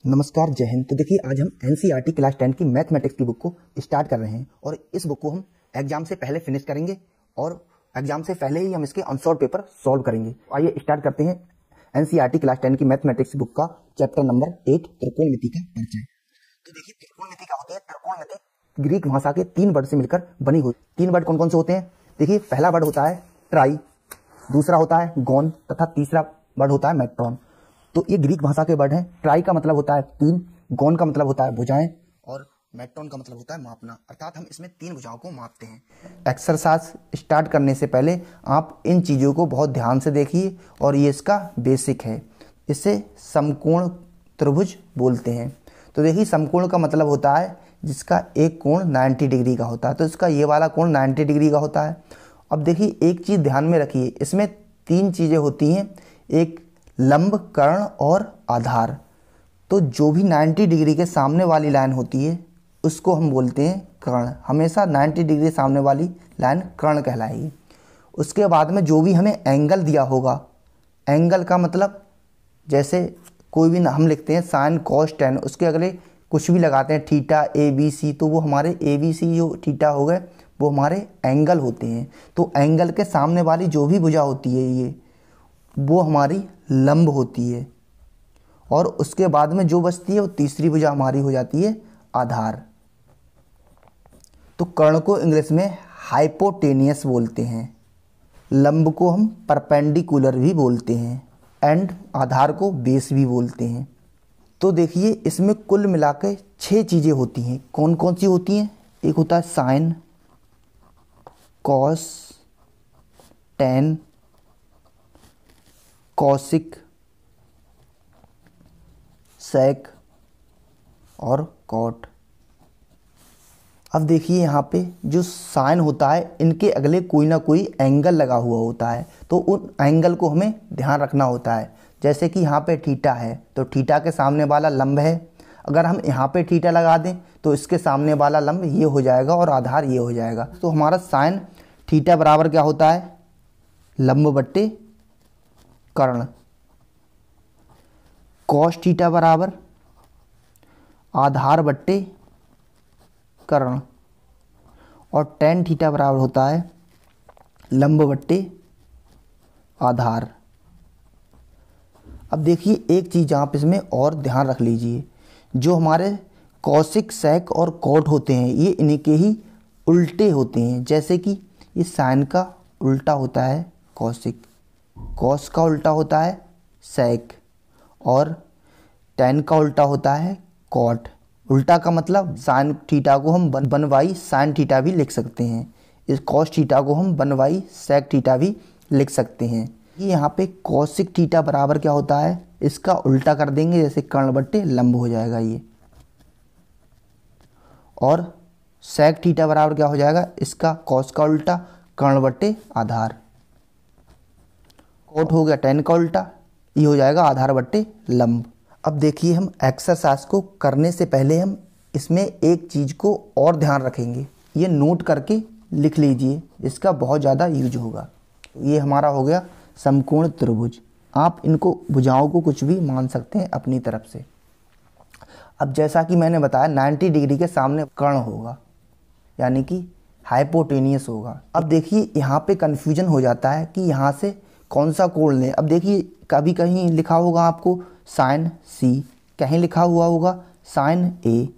नमस्कार, जय हिंद। तो देखिए, आज हम एनसीईआरटी क्लास 10 की मैथमेटिक्स की बुक को स्टार्ट कर रहे हैं और इस बुक को हम एग्जाम से पहले फिनिश करेंगे और एग्जाम से पहले ही हम इसके अनसॉल्व पेपर सॉल्व करेंगे। आइए स्टार्ट करते हैं एनसीईआरटी क्लास 10 की मैथमेटिक्स बुक का चैप्टर नंबर 8 त्रिकोणमिति का परिचय। तो देखिए, त्रिकोणमिति क्या होती है? त्रिकोणमिति ग्रीक भाषा के 3 वर्ड से मिलकर बनी हुई। 3 वर्ड कौन कौन से होते हैं? देखिए, पहला वर्ड होता है ट्राई, दूसरा होता है गॉन तथा तीसरा वर्ड होता है मेट्रॉन। तो ये ग्रीक भाषा के वर्ड हैं। ट्राई का मतलब होता है 3, गॉन का मतलब होता है भुजाएं और मेट्रॉन का मतलब होता है मापना, अर्थात हम इसमें 3 भुजाओं को मापते हैं। एक्सरसाइज स्टार्ट करने से पहले आप इन चीज़ों को बहुत ध्यान से देखिए और ये इसका बेसिक है। इसे समकोण त्रिभुज बोलते हैं। तो देखिए, समकोण का मतलब होता है जिसका एक कोण 90 डिग्री का होता है। तो इसका ये वाला कोण 90 डिग्री का होता है। अब देखिए, एक चीज़ ध्यान में रखिए, इसमें 3 चीज़ें होती हैं, एक लंब, कर्ण और आधार। तो जो भी 90 डिग्री के सामने वाली लाइन होती है उसको हम बोलते हैं कर्ण। हमेशा 90 डिग्री सामने वाली लाइन कर्ण कहलाएगी। उसके बाद में जो भी हमें एंगल दिया होगा, एंगल का मतलब जैसे कोई भी हम लिखते हैं साइन कॉस टेन, उसके अगले कुछ भी लगाते हैं थीटा ए बी सी, तो वो हमारे ए बी सी जो थीटा हो गए वो हमारे एंगल होते हैं। तो एंगल के सामने वाली जो भी भुजा होती है ये वो हमारी लंब होती है और उसके बाद में जो बचती है वो तीसरी भुजा हमारी हो जाती है आधार। तो कर्ण को इंग्लिश में हाइपोटेनियस बोलते हैं, लंब को हम परपेंडिकुलर भी बोलते हैं एंड आधार को बेस भी बोलते हैं। तो देखिए, इसमें कुल मिला के 6 चीज़ें होती हैं। कौन कौन सी होती हैं? एक होता है साइन, कॉस, टेन, कॉसिक, सेक और कॉट। अब देखिए, यहाँ पे जो साइन होता है इनके अगले कोई ना कोई एंगल लगा हुआ होता है, तो उन एंगल को हमें ध्यान रखना होता है। जैसे कि यहाँ पे थीटा है तो थीटा के सामने वाला लंब है, अगर हम यहाँ पे थीटा लगा दें तो इसके सामने वाला लंब ये हो जाएगा और आधार ये हो जाएगा। तो हमारा साइन थीटा बराबर क्या होता है? लंब बट्टे कर्ण। कॉस थीटा बराबर आधार बट्टे कर्ण और टेन थीटा बराबर होता है लंब बट्टे आधार। अब देखिए, एक चीज़ आप इसमें और ध्यान रख लीजिए, जो हमारे कॉसिक, सेक और कॉट होते हैं ये इन्हीं के ही उल्टे होते हैं। जैसे कि ये साइन का उल्टा होता है कॉसिक, कॉस का उल्टा होता है सेक और टेन का उल्टा होता है कॉट। उल्टा का मतलब साइन थीटा को हम वन बाई साइन थीटा भी लिख सकते हैं, इस कॉस थीटा को हम वन बाई सेक थीटा भी लिख सकते हैं। ये यहाँ पे कॉसिक थीटा बराबर क्या होता है? इसका उल्टा कर देंगे, जैसे कर्ण बट्टे लंब हो जाएगा ये, और सेक थीटा बराबर क्या हो जाएगा? इसका कॉस का उल्टा कर्ण बट्टे आधार। कॉट हो गया टेन का उल्टा, ये हो जाएगा आधार बट्टे लंब। अब देखिए, हम एक्सरसाइज को करने से पहले हम इसमें एक चीज़ को और ध्यान रखेंगे, ये नोट करके लिख लीजिए, इसका बहुत ज़्यादा यूज होगा। ये हमारा हो गया समकोण त्रिभुज। आप इनको भुजाओं को कुछ भी मान सकते हैं अपनी तरफ से। अब जैसा कि मैंने बताया 90 डिग्री के सामने कर्ण होगा, यानी कि हाइपोटेनियस होगा। अब देखिए, यहाँ पे कन्फ्यूजन हो जाता है कि यहाँ से कौन सा कोण लें। अब देखिए, कभी कहीं लिखा होगा आपको साइन सी, कहीं लिखा हुआ होगा साइन ए।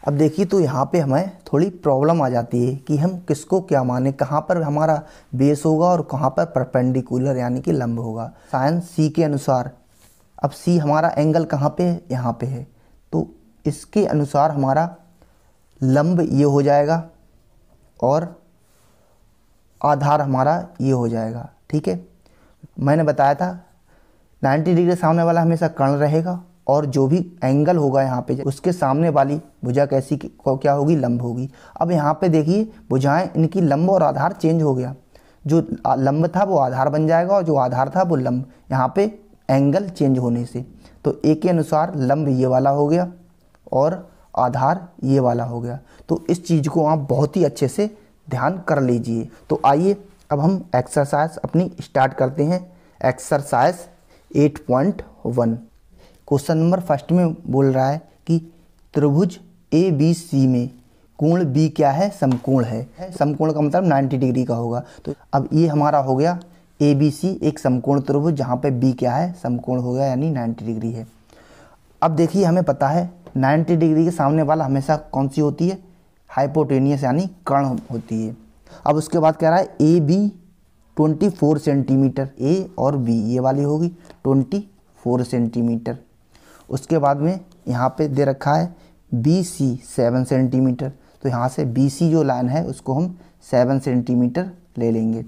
अब देखिए, तो यहाँ पे हमें थोड़ी प्रॉब्लम आ जाती है कि हम किसको क्या माने, कहाँ पर हमारा बेस होगा और कहाँ पर परपेंडिकुलर यानी कि लंब होगा। साइन सी के अनुसार, अब सी हमारा एंगल कहाँ पे है? यहाँ पे है, तो इसके अनुसार हमारा लंब ये हो जाएगा और आधार हमारा ये हो जाएगा। ठीक है, मैंने बताया था 90 डिग्री सामने वाला हमेशा कर्ण रहेगा और जो भी एंगल होगा यहाँ पे उसके सामने वाली भुजा कैसी क्या होगी? लंब होगी। अब यहाँ पे देखिए, भुजाएं इनकी लंब और आधार चेंज हो गया, जो लंब था वो आधार बन जाएगा और जो आधार था वो लंब, यहाँ पे एंगल चेंज होने से। तो ए के अनुसार लंब ये वाला हो गया और आधार ये वाला हो गया। तो इस चीज़ को आप बहुत ही अच्छे से ध्यान कर लीजिए। तो आइए अब हम एक्सरसाइज अपनी स्टार्ट करते हैं। एक्सरसाइज 8.1। क्वेश्चन नंबर फर्स्ट में बोल रहा है कि त्रिभुज ABC में कोण B क्या है, समकोण है। समकोण का मतलब 90 डिग्री का होगा। तो अब ये हमारा हो गया ABC एक समकोण त्रिभुज, जहाँ पे B क्या है, समकोण हो गया, यानी 90 डिग्री है। अब देखिए हमें पता है 90 डिग्री के सामने वाला हमेशा कौन सी होती है, हाइपोटेनियस यानी कर्ण होती है। अब उसके बाद कह रहा है AB 24 सेंटीमीटर, A और B ये वाली होगी 24 सेंटीमीटर। उसके बाद में यहाँ पे दे रखा है BC 7 सेंटीमीटर, तो यहाँ से BC जो लाइन है उसको हम 7 सेंटीमीटर ले लेंगे।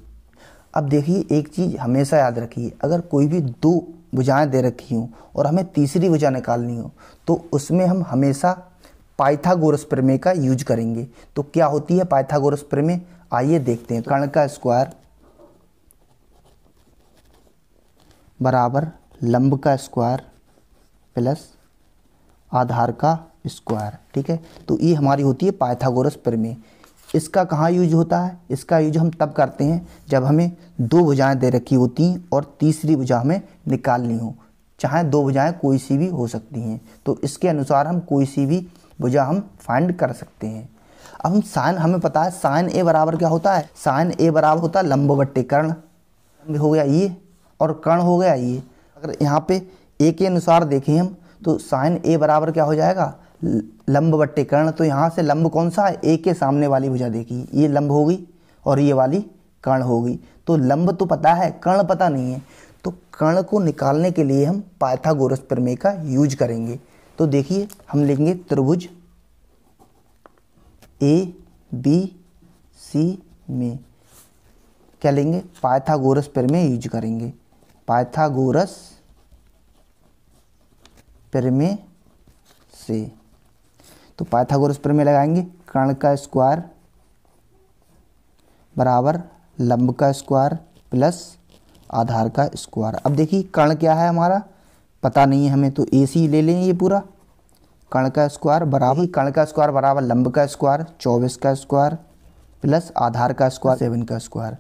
अब देखिए एक चीज़ हमेशा याद रखिए, अगर कोई भी दो भुजाएं दे रखी हों और हमें तीसरी भुजा निकालनी हो तो उसमें हम हमेशा पाइथागोरस प्रमेय का यूज करेंगे। तो क्या होती है पाइथागोरस प्रमेय, आइए देखते हैं। कर्ण का स्क्वायर बराबर लंब का स्क्वायर प्लस आधार का स्क्वायर, ठीक है। तो ये हमारी होती है पाइथागोरस प्रमेय। इसका कहाँ यूज होता है, इसका यूज हम तब करते हैं जब हमें दो भुजाएं दे रखी होती हैं और तीसरी भुजा हमें निकालनी हो, चाहे दो भुजाएं कोई सी भी हो सकती हैं। तो इसके अनुसार हम कोई सी भी भुजा हम फाइंड कर सकते हैं। अब हम साइन, हमें पता है साइन ए बराबर क्या होता है, साइन ए बराबर होता है लंब बट्टे कर्ण। लंब हो गया ये और कर्ण हो गया ये। अगर यहाँ पे ए के अनुसार देखें हम तो साइन ए बराबर क्या हो जाएगा, लंब बट्टे कर्ण। तो यहाँ से लंब कौन सा है, ए के सामने वाली भुजा देखिए, ये लंब होगी और ये वाली कर्ण होगी। तो लंब तो पता है, कर्ण पता नहीं है। तो कर्ण को निकालने के लिए हम पाइथागोरस प्रमेय का यूज करेंगे। तो देखिए हम लेंगे त्रिभुज ABC में क्या लेंगे, पाइथागोरस प्रमेय यूज करेंगे। पाइथागोरस प्रमेय से तो पाइथागोरस प्रमेय लगाएंगे, कर्ण का स्क्वायर बराबर लंब का स्क्वायर प्लस आधार का स्क्वायर। अब देखिए कर्ण क्या है हमारा पता नहीं है हमें, तो AC ले लें ये पूरा। कर्ण का स्क्वायर बराबर लंब का स्क्वायर 24 का स्क्वायर प्लस आधार का स्क्वायर 7 का स्क्वायर।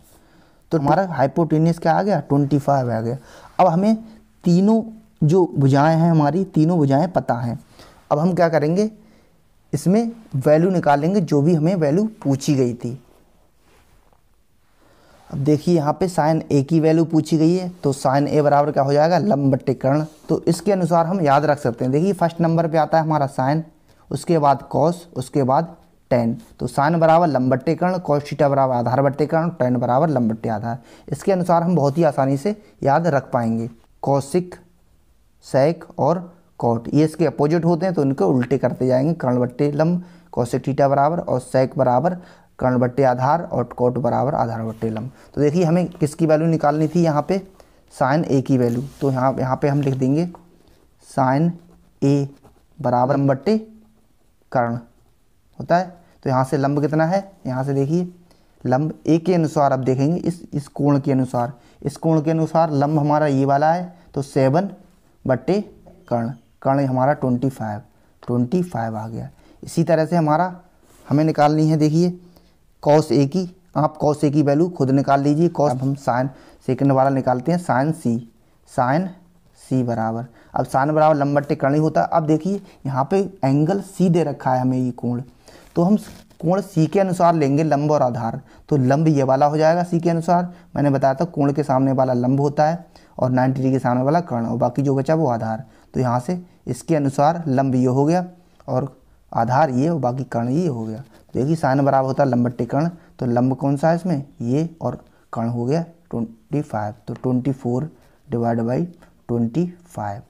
तो हमारा हाइपोटेनियस क्या आ गया, 25 आ गया। अब हमें तीनों जो भुजाएं हैं, हमारी तीनों भुजाएं पता हैं। अब हम क्या करेंगे, इसमें वैल्यू निकालेंगे जो भी हमें वैल्यू पूछी गई थी। अब देखिए यहाँ पे साइन ए की वैल्यू पूछी गई है, तो साइन ए बराबर क्या हो जाएगा, लंब बट्टे कर्ण। तो इसके अनुसार हम याद रख सकते हैं। देखिए फर्स्ट नंबर पे आता है हमारा साइन, उसके बाद कॉस, उसके बाद टेन। तो साइन बराबर लंब बट्टे कर्ण, कॉस थीटा बराबर आधार बट्टे कर्ण, टेन बराबर लंब बट्टे आधार। इसके अनुसार हम बहुत ही आसानी से याद रख पाएंगे। कॉसिक, सेक और कॉट ये इसके अपोजिट होते हैं, तो इनको उल्टे करते जाएंगे। कर्ण बट्टे लंब, कॉसिक थीटा बराबर, और सेक बराबर कर्ण बट्टे आधार, और कॉट बराबर आधार बट्टे लंब। तो देखिए हमें किसकी वैल्यू निकालनी थी, यहाँ पे साइन ए की वैल्यू। तो यहाँ पे हम लिख देंगे साइन ए बराबर लंब बट्टे कर्ण होता है। तो यहाँ से लंब कितना है, यहाँ से देखिए लंब ए के अनुसार अब देखेंगे इस कोण के अनुसार, इस कोण के अनुसार लंब हमारा ये वाला है, तो 7 बट्टे कर्ण, कर्ण हमारा 25 आ गया। इसी तरह से हमें निकालनी है, देखिए कॉस ए की, आप कॉस ए की वैल्यू खुद निकाल लीजिए। कॉस, अब हम साइन सेकंड वाला निकालते हैं, साइन सी बराबर, अब साइन बराबर लंब बट्टे कर्ण ही होता है। अब देखिए यहाँ पे एंगल सी दे रखा है हमें ये कोण, तो हम कोण सी के अनुसार लेंगे लंब और आधार। तो लंब ये वाला हो जाएगा सी के अनुसार, मैंने बताया था कोण के सामने वाला लंब होता है और 90 डिग्री के सामने वाला कर्ण, और बाकी जो बचा वो आधार। तो यहाँ से इसके अनुसार लंब ये हो गया और आधार ये और बाकी कर्ण ये हो गया। देखिए साइन बराबर होता है लंब बट्टे कर्ण, तो लंब कौन सा है इसमें, ये, और कर्ण हो गया 25। तो 24 डिवाइड बाई 25,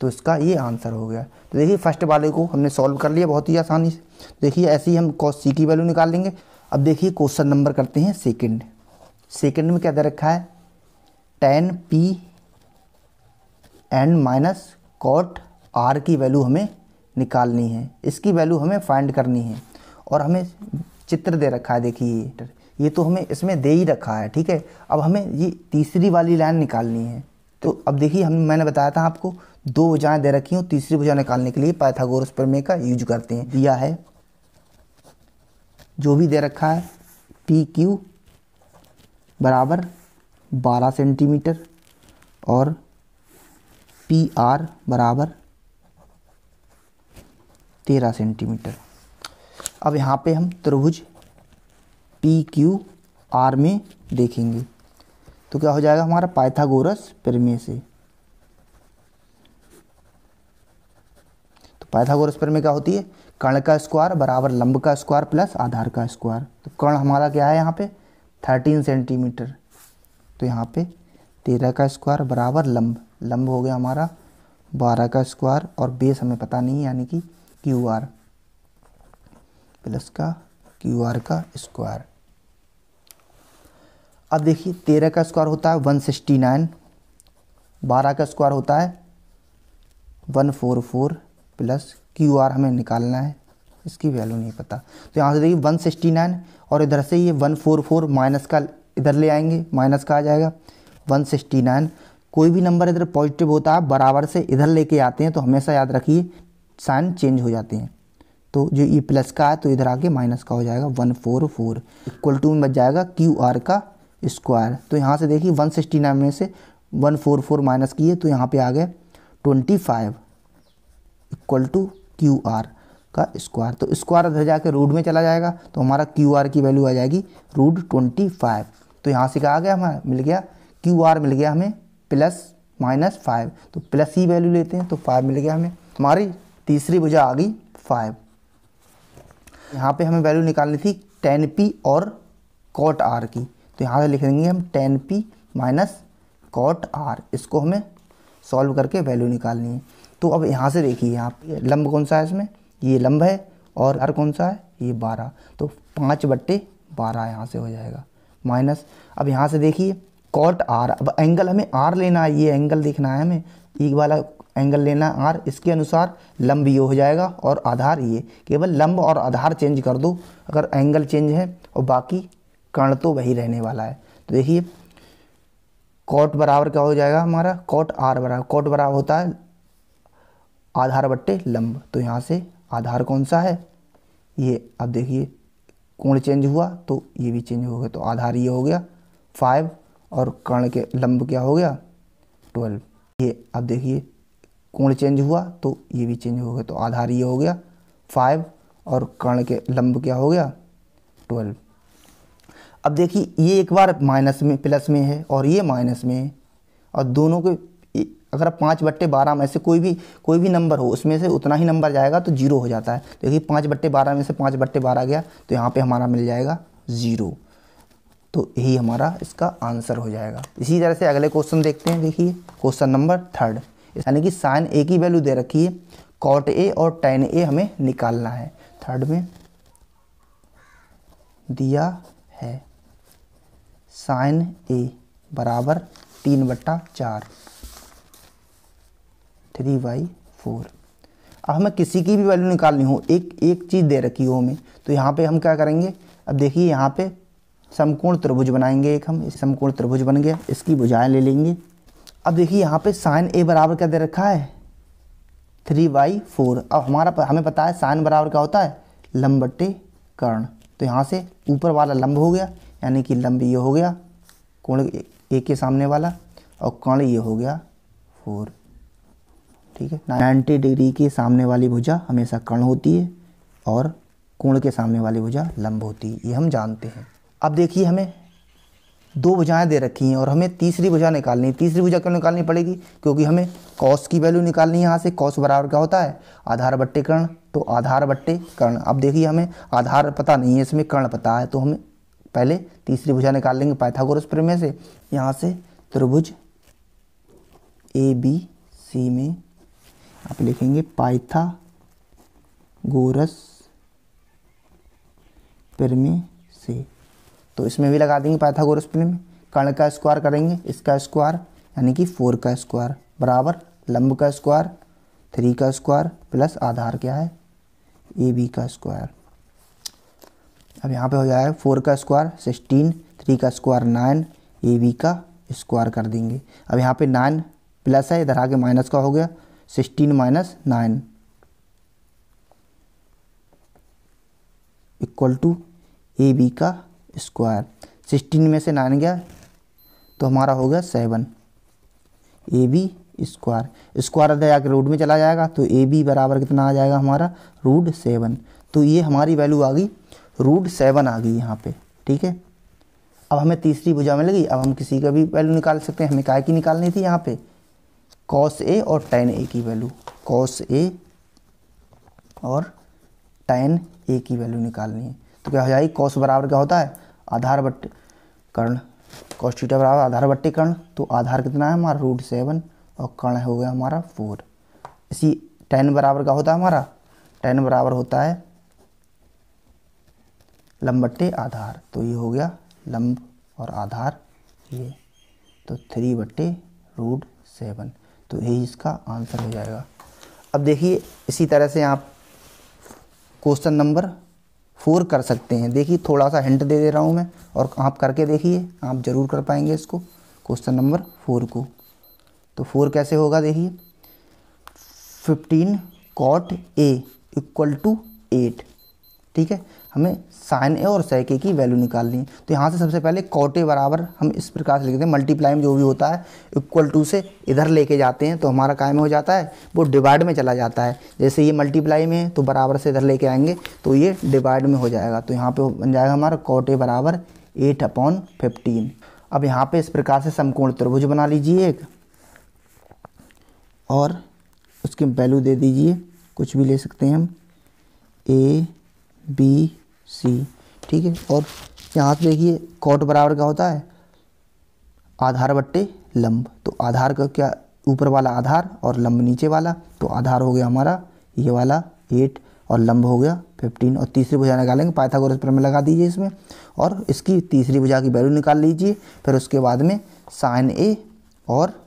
तो इसका ये आंसर हो गया। तो देखिए फर्स्ट वाले को हमने सॉल्व कर लिया बहुत ही आसानी से। देखिए ऐसे ही हम कॉस सी की वैल्यू निकाल लेंगे। अब देखिए क्वेश्चन नंबर करते हैं सेकंड। सेकंड में क्या दे रखा है, tan p n minus cot r की वैल्यू हमें निकालनी है, इसकी वैल्यू हमें फाइंड करनी है। और हमें चित्र दे रखा है, देखिए ये तो हमें इसमें दे ही रखा है, ठीक है। अब हमें ये तीसरी वाली लाइन निकालनी है। तो अब देखिए मैंने बताया था आपको दो भुजाएं दे रखी हो, तीसरी भुजा निकालने के लिए पाइथागोरस प्रमेय का यूज करते हैं। दिया है जो भी दे रखा है, PQ बराबर 12 सेंटीमीटर और PR बराबर 13 सेंटीमीटर। अब यहाँ पे हम त्रिभुज पी क्यू आर में देखेंगे तो क्या हो जाएगा हमारा पाइथागोरस प्रमेय से। तो पाइथागोरस प्रमेय क्या होती है, कर्ण का स्क्वायर बराबर लंब का स्क्वायर प्लस आधार का स्क्वायर। तो कर्ण हमारा क्या है यहाँ पे 13 सेंटीमीटर, तो यहाँ पे 13 का स्क्वायर बराबर लंब हो गया हमारा 12 का स्क्वायर और बेस हमें पता नहीं है यानी कि क्यू आर प्लस का क्यू आर का स्क्वायर। अब देखिए 13 का स्क्वायर होता है 169, 12 का स्क्वायर होता है 144 प्लस क्यू आर हमें निकालना है, इसकी वैल्यू नहीं पता। तो यहाँ से देखिए 169 और इधर से ये 144 माइनस का इधर ले आएंगे, माइनस का आ जाएगा 169। कोई भी नंबर इधर पॉजिटिव होता है बराबर से इधर लेके आते हैं तो हमेशा याद रखिए साइन चेंज हो जाते हैं। तो जो ये प्लस का है तो इधर आके माइनस का हो जाएगा 144 इक्वल टू में बच जाएगा क्यू आर का स्क्वायर। तो यहाँ से देखिए 169 में से 144 माइनस किए तो यहाँ पे आ गए 25 इक्वल टू क्यू आर का स्क्वायर। तो स्क्वायर इधर जाके रूट में चला जाएगा तो हमारा क्यू आर की वैल्यू आ जाएगी √25। तो यहाँ से क्या आ गया हमारा मिल गया क्यू आर मिल गया हमें +-5, तो प्लस ही वैल्यू लेते हैं तो 5 मिल गया हमें। हमारी तीसरी भुजा आ गई 5। यहाँ पे हमें वैल्यू निकालनी थी tan p और cot r की, तो यहाँ से लिख देंगे हम tan p minus cot r। इसको हमें सॉल्व करके वैल्यू निकालनी है। तो अब यहाँ से देखिए यहाँ पे लंब कौन सा है, इसमें ये लंब है और r कौन सा है ये 12, तो 5/12 यहाँ से हो जाएगा माइनस। अब यहाँ से देखिए cot r, अब एंगल हमें r लेना है, ये एंगल देखना है हमें, एक वाला एंगल लेना है r, इसके अनुसार लंब ये हो जाएगा और आधार ये। केवल लंब और आधार चेंज कर दो अगर एंगल चेंज है और बाकी कर्ण तो वही रहने वाला है। तो देखिए cot बराबर क्या हो जाएगा हमारा cot बराबर होता है आधार बट्टे लंब। तो यहाँ से आधार कौन सा है ये, अब देखिए कोण चेंज हुआ तो ये भी चेंज हो गया, तो आधार ये हो गया 5 और कर्ण के लंब क्या हो गया 12। ये अब देखिए कोण चेंज हुआ तो ये भी चेंज हो गया, तो आधार ये हो गया 5 और कर्ण के लंब क्या हो गया 12। अब देखिए ये एक बार माइनस में प्लस में है और ये माइनस में है, और दोनों के अगर 5/12 में से कोई भी नंबर हो उसमें से उतना ही नंबर जाएगा तो 0 हो जाता है। देखिए 5/12 में से 5/12 गया तो यहाँ पे हमारा मिल जाएगा 0, तो यही हमारा इसका आंसर हो जाएगा। इसी तरह से अगले क्वेश्चन देखते हैं। देखिए क्वेश्चन नंबर 3, यानी कि साइन ए की वैल्यू दे रखी है, कॉट ए और tan ए हमें निकालना है। 3 में दिया है साइन ए बराबर 3/4 3/4। अब हमें किसी की भी वैल्यू निकालनी हो, एक चीज़ दे रखी हो हमें, तो यहाँ पे हम क्या करेंगे, अब देखिए यहाँ पे समकोण त्रिभुज बनाएंगे एक हम, समकोण त्रिभुज बन गया, इसकी भुजाएं ले लेंगे। अब देखिए यहाँ पे साइन ए बराबर क्या दे रखा है 3/4। अब हमें पता है साइन बराबर क्या होता है लंब बट्टे कर्ण, तो यहाँ से ऊपर वाला लंब हो गया यानी कि लंब ये हो गया कोण ए के सामने वाला और कर्ण ये हो गया 4। ठीक है, 90 डिग्री के सामने वाली भुजा हमेशा कर्ण होती है और कोण के सामने वाली भुजा लंब होती है, ये हम जानते हैं। अब देखिए हमें 2 भुजाएं दे रखी हैं और हमें तीसरी भुजा निकालनी है। तीसरी भुजा क्यों निकालनी पड़ेगी, क्योंकि हमें कॉस की वैल्यू निकालनी है। यहाँ से कॉस बराबर क्या होता है आधार बट्टे कर्ण, तो आधार बट्टे कर्ण। अब देखिए हमें आधार पता नहीं है, इसमें कर्ण पता है, तो हमें पहले तीसरी भुजा निकाल लेंगे पाइथागोरस प्रमेय से। यहाँ से त्रिभुज ABC में आप लिखेंगे पाइथागोरस प्रमेय से, तो इसमें भी लगा देंगे पाइथागोरस प्रमेय। कर्ण का स्क्वायर करेंगे, इसका स्क्वायर यानी कि 4 का स्क्वायर बराबर लंब का स्क्वायर 3 का स्क्वायर प्लस आधार क्या है AB का स्क्वायर। अब यहाँ पे हो जाएगा 4 का स्क्वायर 16, 3 का स्क्वायर 9, AB का स्क्वायर कर देंगे। अब यहाँ पे 9 प्लस है, इधर आके माइनस का हो गया 16 माइनस 9 इक्वल टू AB का स्क्वायर। 16 में से 9 गया तो हमारा हो गया 7, AB स्क्वायर, स्क्वायर अंदर जाकर रूट में चला जाएगा तो ए बी बराबर कितना आ जाएगा हमारा √7। तो ये हमारी वैल्यू आ गई √7 आ गई यहाँ पे। ठीक है, अब हमें तीसरी भुजा मिल गई। अब हम किसी का भी वैल्यू निकाल सकते हैं। हमें काय की निकालनी थी यहाँ पे cos A और tan A की वैल्यू, cos A और tan A की वैल्यू निकालनी है। तो क्या हो जाएगी, cos बराबर क्या होता है आधार बट्टे कर्ण, cos थीटा बराबर आधार बट्टे कर्ण। तो आधार कितना है हमारा √7 और कर्ण हो गया हमारा 4। इसी tan बराबर क्या होता है हमारा, tan बराबर होता है लंब बट्टे आधार। तो ये हो गया लंब और आधार ये, तो 3/√7। तो यही इसका आंसर हो जाएगा। अब देखिए इसी तरह से आप क्वेश्चन नंबर 4 कर सकते हैं। देखिए थोड़ा सा हिंट दे रहा हूँ मैं और आप करके देखिए, आप ज़रूर कर पाएंगे इसको, क्वेश्चन नंबर 4 को। तो 4 कैसे होगा, देखिए 15 cot A = 8। ठीक है, हमें sin A और sec A की वैल्यू निकालनी है। तो यहाँ से सबसे पहले cot A बराबर हम इस प्रकार से लिखते हैं, मल्टीप्लाई में जो भी होता है इक्वल टू से इधर लेके जाते हैं तो हमारा काय में हो जाता है, वो डिवाइड में चला जाता है। जैसे ये मल्टीप्लाई में है तो बराबर से इधर लेके आएंगे तो ये डिवाइड में हो जाएगा। तो यहाँ पे बन जाएगा हमारा cot A बराबर 8/15। अब यहाँ पे इस प्रकार से समकोण त्रिभुज बना लीजिए एक, और उसकी वैल्यू दे दीजिए, कुछ भी ले सकते हैं हम, ABC। ठीक है, और यहाँ से देखिए cot बराबर क्या होता है आधार बट्टे लंब। तो आधार का क्या, ऊपर वाला आधार और लंब नीचे वाला। तो आधार हो गया हमारा ये वाला 8 और लंब हो गया 15। और तीसरी भुजा निकालेंगे, पाइथागोरस प्रमेय लगा दीजिए इसमें और इसकी तीसरी भुजा की वैल्यू निकाल लीजिए। फिर उसके बाद में sin A और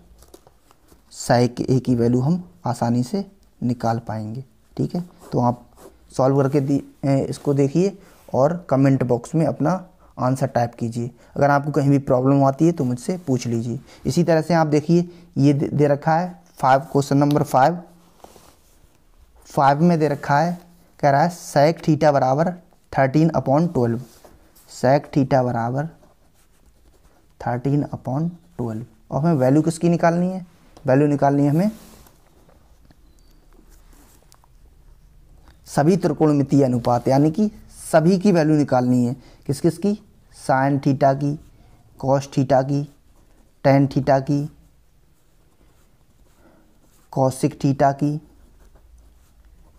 sec A की वैल्यू हम आसानी से निकाल पाएंगे। ठीक है, तो आप सॉल्व करके इसको देखिए और कमेंट बॉक्स में अपना आंसर टाइप कीजिए। अगर आपको कहीं भी प्रॉब्लम आती है तो मुझसे पूछ लीजिए। इसी तरह से आप देखिए ये दे रखा है 5, क्वेश्चन नंबर 5 में दे रखा है, कह रहा है sec थीटा बराबर 13/12। sec थीटा बराबर 13/12। और हमें वैल्यू किसकी निकालनी है, वैल्यू निकालनी है हमें सभी त्रिकोणमितीय अनुपात, यानी कि सभी की वैल्यू निकालनी है। किस किस की, sin थीटा की, cos थीटा की, tan थीटा की, cosec थीटा की,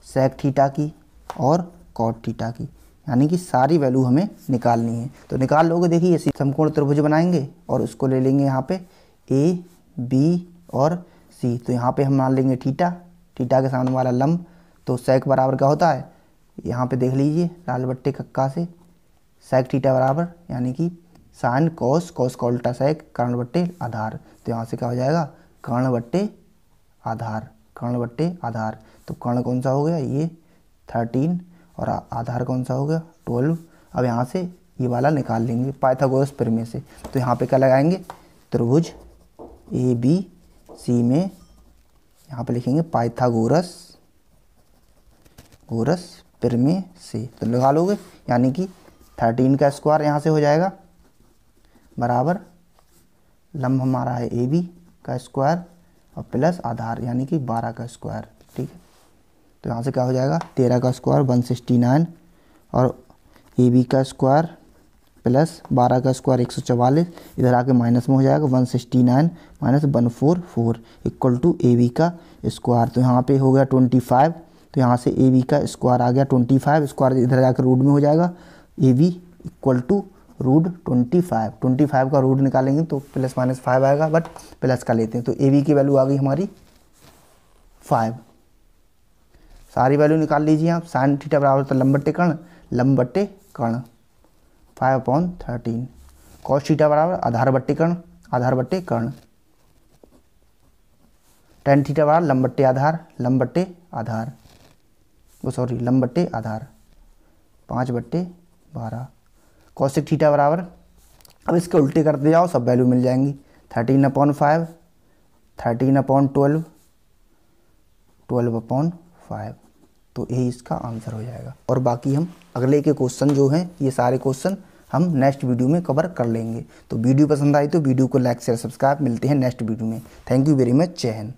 sec थीटा की और cot थीटा की, यानी कि सारी वैल्यू हमें निकालनी है। तो निकाल लोगे, देखिए इसी समकोण त्रिभुज बनाएंगे और उसको ले लेंगे यहाँ पे A, B और C। तो यहाँ पे हम मान लेंगे थीटा, थीटा के सामने वाला लंब। तो sec बराबर क्या होता है, यहाँ पे देख लीजिए लाल बट्टे कक्का से, sec थीटा बराबर यानी कि sin cos का उल्टा sec कर्ण बट्टे आधार। तो यहाँ से क्या हो जाएगा, कर्ण बट्टे आधार, कर्ण बट्टे आधार। तो कर्ण कौन सा हो गया, ये 13 और आधार कौन सा हो गया 12। अब यहाँ से ये वाला निकाल लेंगे पाइथागोरस प्रमेय से। तो यहाँ पे क्या लगाएंगे, त्रिभुज ABC में यहाँ पे लिखेंगे पाइथागोरस प्रमेय से। तो लगा लोगे, यानी कि 13 का स्क्वायर यहाँ से हो जाएगा बराबर लंब हमारा है AB का स्क्वायर और प्लस आधार यानी कि 12 का स्क्वायर। ठीक है, तो यहाँ से क्या हो जाएगा 13 का स्क्वायर 169 और AB का स्क्वायर प्लस 12 का स्क्वायर 144, इधर आके माइनस में हो जाएगा 169 - 144 इक्वल टू AB का स्क्वायर। तो यहाँ पे हो गया 25। तो यहाँ से AB का स्क्वायर आ गया 25, स्क्वायर इधर जाकर रूट में हो जाएगा AB इक्वल टू √25। 25 का रूट निकालेंगे तो प्लस माइनस 5 आएगा, बट प्लस का लेते हैं। तो AB की वैल्यू आ गई हमारी 5। सारी वैल्यू निकाल लीजिए आप। sin थीटा बराबर तो लंब बट्टे कर्ण, लंब बट्टे कर्ण 5/13। cos थीटा बराबर आधार बट्टे कर्ण, आधार बट्टे कर्ण। tan थीटा बराबर लंब बट्टे आधार, लंब बट्टे आधार, लंब बट्टे आधार 5/12। cosec थीटा बराबर, अब इसके उल्टे करते जाओ सब वैल्यू मिल जाएंगी, 13/5, 13/12, 12/5। तो यही इसका आंसर हो जाएगा। और बाकी हम अगले के क्वेश्चन जो हैं ये सारे क्वेश्चन हम नेक्स्ट वीडियो में कवर कर लेंगे। तो वीडियो पसंद आई तो वीडियो को लाइक शेयर सब्सक्राइब, मिलते हैं नेक्स्ट वीडियो में। थैंक यू वेरी मच, जय हिंद।